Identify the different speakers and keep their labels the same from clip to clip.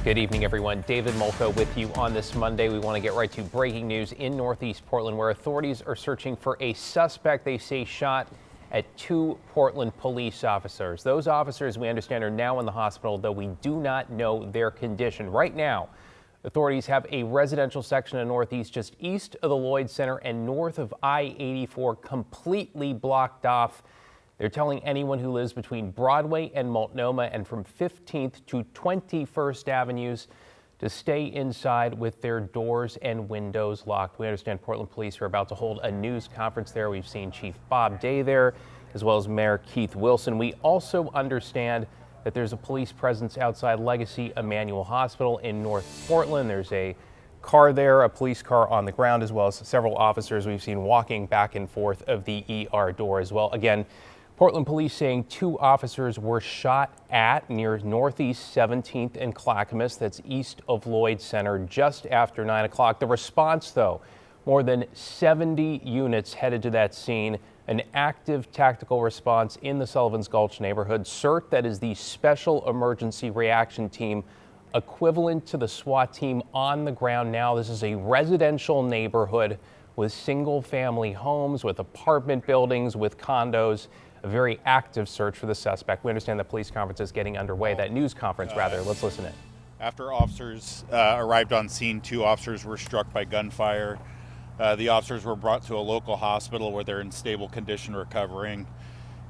Speaker 1: Good evening, everyone. David Molko with you on this Monday. We want to get right to breaking news in Northeast Portland, where authorities are searching for a suspect they say shot at 2 Portland police officers. Those officers, we understand, are now in the hospital, though we do not know their condition. Right now, authorities have a residential section of Northeast just east of the Lloyd Center and north of I-84 completely blocked off. They're telling anyone who lives between Broadway and Multnomah and from 15th to 21st Avenues to stay inside with their doors and windows locked. We understand Portland police are about to hold a news conference there. We've seen Chief Bob Day there, as well as Mayor Keith Wilson. We also understand that there's a police presence outside Legacy Emanuel Hospital in North Portland. There's a car there, a police car on the ground, as well as several officers we've seen walking back and forth of the ER door as well. Again, Portland police saying 2 officers were shot at near Northeast 17th and Clackamas, that's east of Lloyd Center, just after 9 o'clock. The response, though, more than 70 units headed to that scene, an active tactical response in the Sullivan's Gulch neighborhood. CERT, that is the Special Emergency Reaction Team, equivalent to the SWAT team on the ground now. This is a residential neighborhood with single-family homes, with apartment buildings, with condos. A very active search for the suspect. We understand the police conference is getting underway, that news conference rather. Let's listen in.
Speaker 2: After officers arrived on scene, 2 officers were struck by gunfire. The officers were brought to a local hospital where they're in stable condition recovering.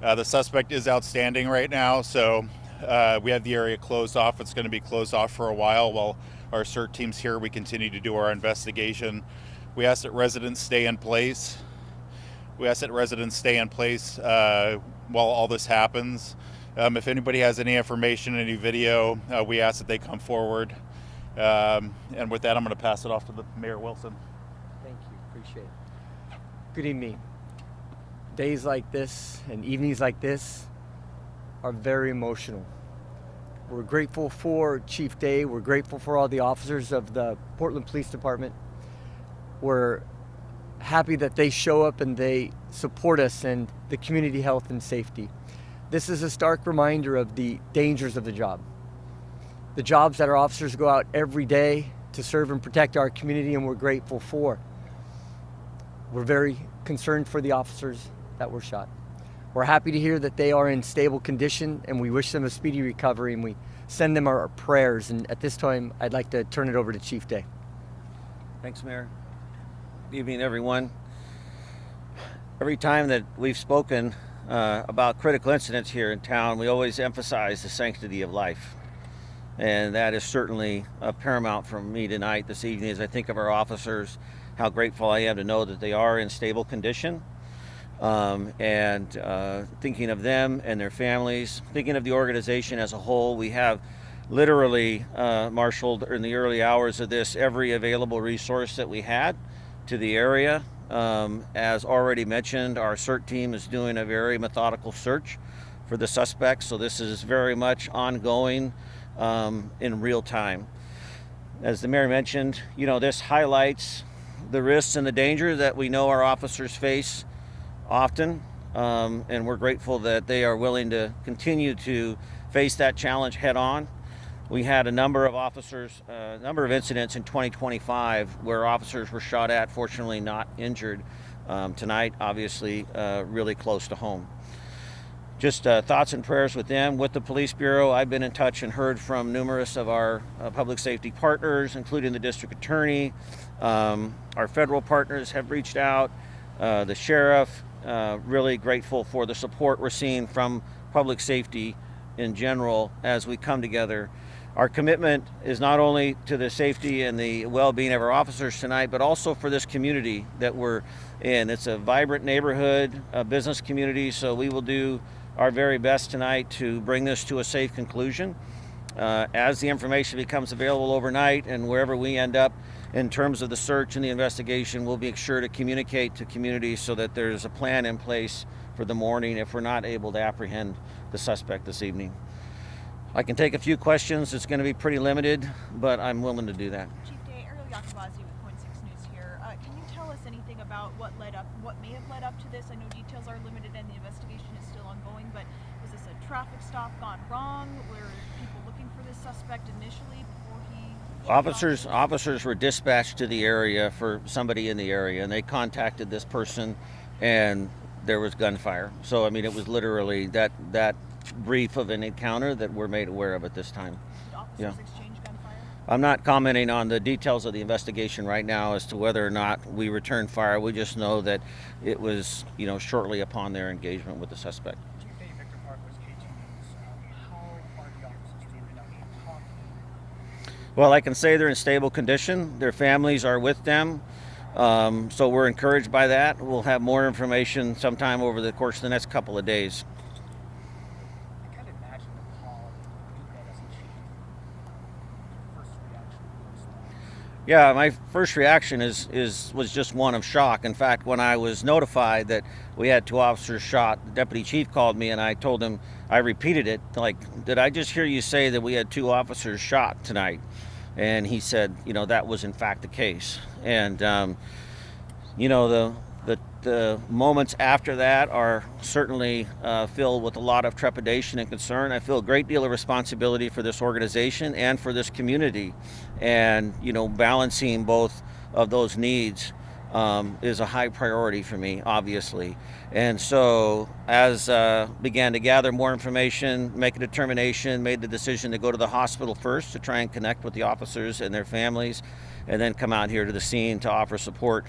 Speaker 2: The suspect is outstanding right now, so we have the area closed off. It's going to be closed off for a while our CERT team's here. We continue to do our investigation. We ask that residents stay in place. While all this happens. If anybody has any information, any video, we ask that they come forward. And with that, I'm going to pass it off to Mayor Wilson.
Speaker 3: Thank you, appreciate it. Good evening. Days like this and evenings like this are very emotional. We're grateful for Chief Day. We're grateful for all the officers of the Portland Police Department. We're happy that they show up and they support us and the community health and safety. This is a stark reminder of the dangers of the job. The jobs that our officers go out every day to serve and protect our community, and we're grateful for. We're very concerned for the officers that were shot. We're happy to hear that they are in stable condition, and we wish them a speedy recovery, and we send them our prayers. And at this time, I'd like to turn it over to Chief Day.
Speaker 4: Thanks, Mayor. Good evening, everyone. Every time that we've spoken about critical incidents here in town, we always emphasize the sanctity of life. And that is certainly paramount for me tonight, this evening, as I think of our officers, how grateful I am to know that they are in stable condition. Thinking of them and their families, thinking of the organization as a whole, we have literally marshaled in the early hours of this every available resource that we had to the area. As already mentioned, our CERT team is doing a very methodical search for the suspects, so this is very much ongoing in real time. As the mayor mentioned, this highlights the risks and the danger that we know our officers face often, and we're grateful that they are willing to continue to face that challenge head on. We had a number of incidents in 2025 where officers were shot at, fortunately not injured. Tonight, obviously, really close to home. Just thoughts and prayers with them. With the Police Bureau, I've been in touch and heard from numerous of our public safety partners, including the district attorney. Our federal partners have reached out. The sheriff, really grateful for the support we're seeing from public safety in general as we come together. Our commitment is not only to the safety and the well-being of our officers tonight, but also for this community that we're in. It's a vibrant neighborhood, a business community, so we will do our very best tonight to bring this to a safe conclusion. As the information becomes available overnight and wherever we end up in terms of the search and the investigation, we'll be sure to communicate to communities so that there's a plan in place for the morning if we're not able to apprehend the suspect this evening. I can take a few questions. It's going to be pretty limited, but I'm willing to do that.
Speaker 5: Chief Day, Ariel Yakubazi with Point 6 News here. Can you tell us anything about what may have led up to this? I know details are limited and the investigation is still ongoing, but was this a traffic stop gone wrong? Were people looking for this suspect initially before he?
Speaker 4: Officers were dispatched to the area for somebody in the area, and they contacted this person, and there was gunfire. So I mean, it was literally that brief of an encounter that we're made aware of at this time.
Speaker 5: Did officers
Speaker 4: Yeah.
Speaker 5: exchange gunfire?
Speaker 4: I'm not commenting on the details of the investigation right now as to whether or not we returned fire. We just know that it was, shortly upon their engagement with the suspect.
Speaker 6: Chief A. Victor Park was KGW. How are the officers doing now? Can you talk to them?
Speaker 4: Well, I can say they're in stable condition. Their families are with them. So we're encouraged by that. We'll have more information sometime over the course of the next couple of days.
Speaker 6: I can't imagine the call you get as a chief. Your first reaction was that.
Speaker 4: Yeah, my first reaction was just one of shock. In fact, when I was notified that we had 2 officers shot, the deputy chief called me and I told him, I repeated it, like, did I just hear you say that we had 2 officers shot tonight? And he said, that was in fact the case. And, the moments after that are certainly filled with a lot of trepidation and concern. I feel a great deal of responsibility for this organization and for this community. And, balancing both of those needs is a high priority for me, obviously. And so as began to gather more information, make a determination, made the decision to go to the hospital first to try and connect with the officers and their families, and then come out here to the scene to offer support.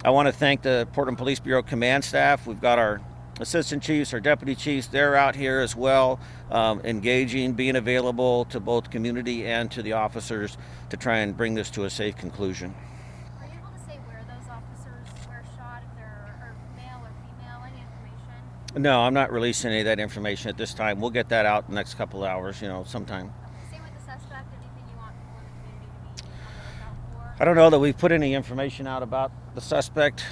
Speaker 4: I want to thank the Portland Police Bureau command staff. We've got our assistant chiefs, our deputy chiefs, they're out here as well, engaging, being available to both community and to the officers to try and bring this to a safe conclusion.
Speaker 7: Are you able to say where those officers were shot, if they're male or female, any information?
Speaker 4: No, I'm not releasing any of that information at this time. We'll get that out in the next couple of hours, sometime.
Speaker 7: Same with the suspect, anything you want people in the community to be on the lookout for?
Speaker 4: I don't know that we've put any information out about the suspect.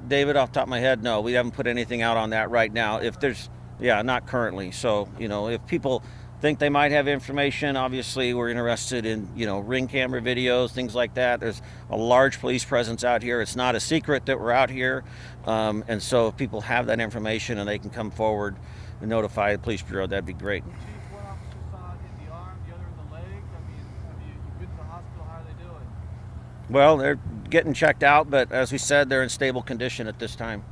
Speaker 4: David, off the top of my head, no, we haven't put anything out on that right now. If there's, not currently. So, if people think they might have information, obviously we're interested in, ring camera videos, things like that. There's a large police presence out here. It's not a secret that we're out here. And so if people have that information and they can come forward and notify the police bureau, that'd be great.
Speaker 8: Chief, one officer saw it in the arm, the other in the leg. I mean, have you been to the hospital? How are they doing?
Speaker 4: Well, they're getting checked out, but as we said, they're in stable condition at this time.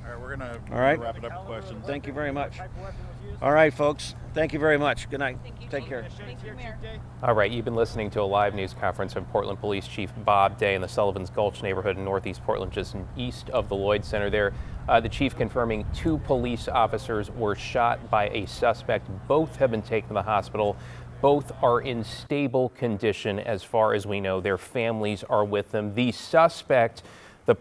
Speaker 2: All right, we're gonna
Speaker 4: All right.
Speaker 2: wrap it up with questions.
Speaker 4: Thank you very much.
Speaker 6: Type of weapon was used?
Speaker 4: All right, folks. Thank you very much. Good night.
Speaker 5: Thank you,
Speaker 4: Take
Speaker 5: Chief.
Speaker 4: care.
Speaker 5: Thank you, Mayor.
Speaker 1: All right, you've been listening to a live news conference from Portland Police Chief Bob Day in the Sullivan's Gulch neighborhood in northeast Portland, just east of the Lloyd Center there. The chief confirming 2 police officers were shot by a suspect. Both have been taken to the hospital. Both are in stable condition as far as we know. Their families are with them. The suspect, the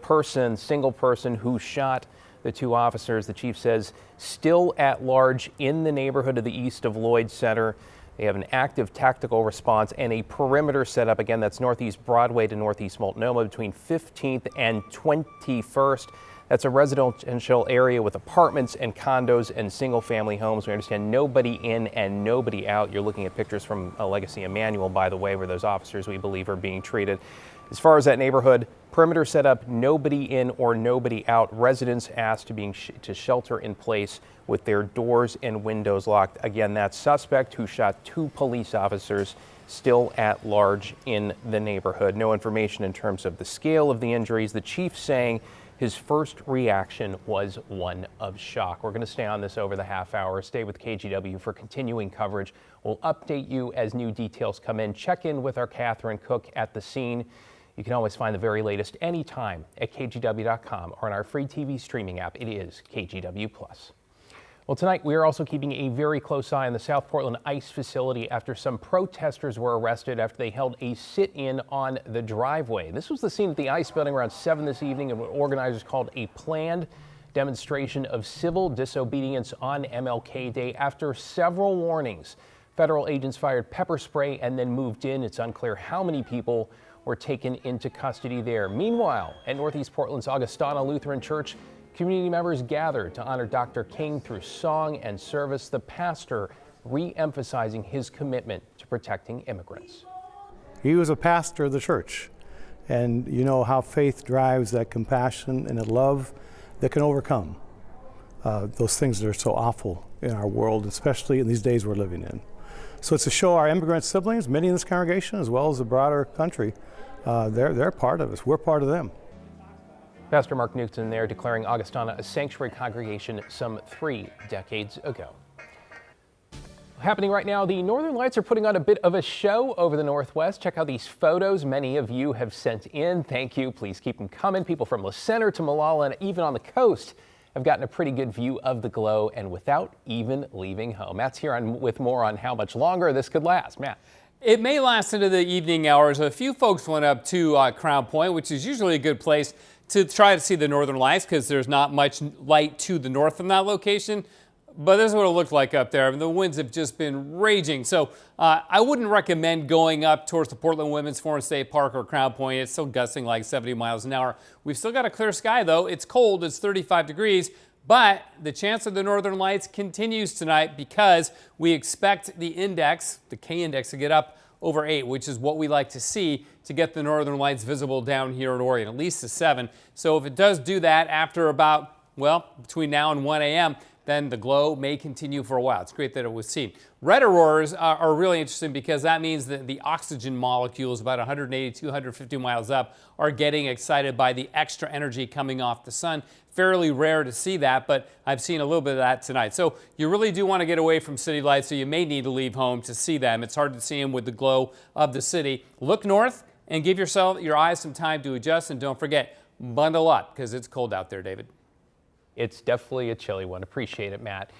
Speaker 1: single person who shot the 2 officers, the chief says, still at large in the neighborhood of the east of Lloyd Center. They have an active tactical response and a perimeter set up. Again, that's northeast Broadway to northeast Multnomah between 15th and 21st. That's a residential area with apartments and condos and single-family homes. We understand nobody in and nobody out. You're looking at pictures from Legacy Emanuel, by the way, where those officers, we believe, are being treated. As far as that neighborhood, perimeter set up, nobody in or nobody out. Residents asked to shelter in place with their doors and windows locked. Again, that suspect who shot 2 police officers still at large in the neighborhood. No information in terms of the scale of the injuries. The chief saying his first reaction was one of shock. We're going to stay on this over the half hour. Stay with KGW for continuing coverage. We'll update you as new details come in. Check in with our Catherine Cook at the scene. You can always find the very latest anytime at kgw.com or on our free TV streaming app. It is KGW+. Well, tonight we are also keeping a very close eye on the South Portland ICE facility after some protesters were arrested after they held a sit-in on the driveway. This was the scene at the ICE building around 7 this evening and what organizers called a planned demonstration of civil disobedience on MLK Day. After several warnings, federal agents fired pepper spray and then moved in. It's unclear how many people were taken into custody there. Meanwhile, at Northeast Portland's Augustana Lutheran Church, community members gathered to honor Dr. King through song and service, the pastor re-emphasizing his commitment to protecting immigrants.
Speaker 9: He was a pastor of the church, and you know how faith drives that compassion and a love that can overcome those things that are so awful in our world, especially in these days we're living in. So it's to show our immigrant siblings, many in this congregation, as well as the broader country, they're part of us. We're part of them.
Speaker 1: Pastor Mark Newton there declaring Augustana a sanctuary congregation some 3 decades ago. Happening right now, the Northern Lights are putting on a bit of a show over the Northwest. Check out these photos many of you have sent in. Thank you. Please keep them coming. People from La Center to Molalla and even on the coast have gotten a pretty good view of the glow and without even leaving home. Matt's here with more on how much longer this could last. Matt.
Speaker 10: It may last into the evening hours. A few folks went up to Crown Point, which is usually a good place to try to see the Northern Lights because there's not much light to the north from that location. But this is what it looked like up there. I mean, the winds have just been raging. So I wouldn't recommend going up towards the Portland Women's Foreign State Park or Crown Point. It's still gusting like 70 miles an hour. We've still got a clear sky, though. It's cold. It's 35 degrees. But the chance of the Northern Lights continues tonight because we expect the index, the K index, to get up over 8, which is what we like to see to get the Northern Lights visible down here in Oregon, at least to 7. So if it does do that after about, well, between now and 1 a.m., then the glow may continue for a while. It's great that it was seen. Red auroras are really interesting because that means that the oxygen molecules about 180, 250 miles up are getting excited by the extra energy coming off the sun. Fairly rare to see that, but I've seen a little bit of that tonight. So you really do want to get away from city lights, so you may need to leave home to see them. It's hard to see them with the glow of the city. Look north and give your eyes some time to adjust, and don't forget, bundle up because it's cold out there, David.
Speaker 1: It's definitely a chilly one. Appreciate it, Matt.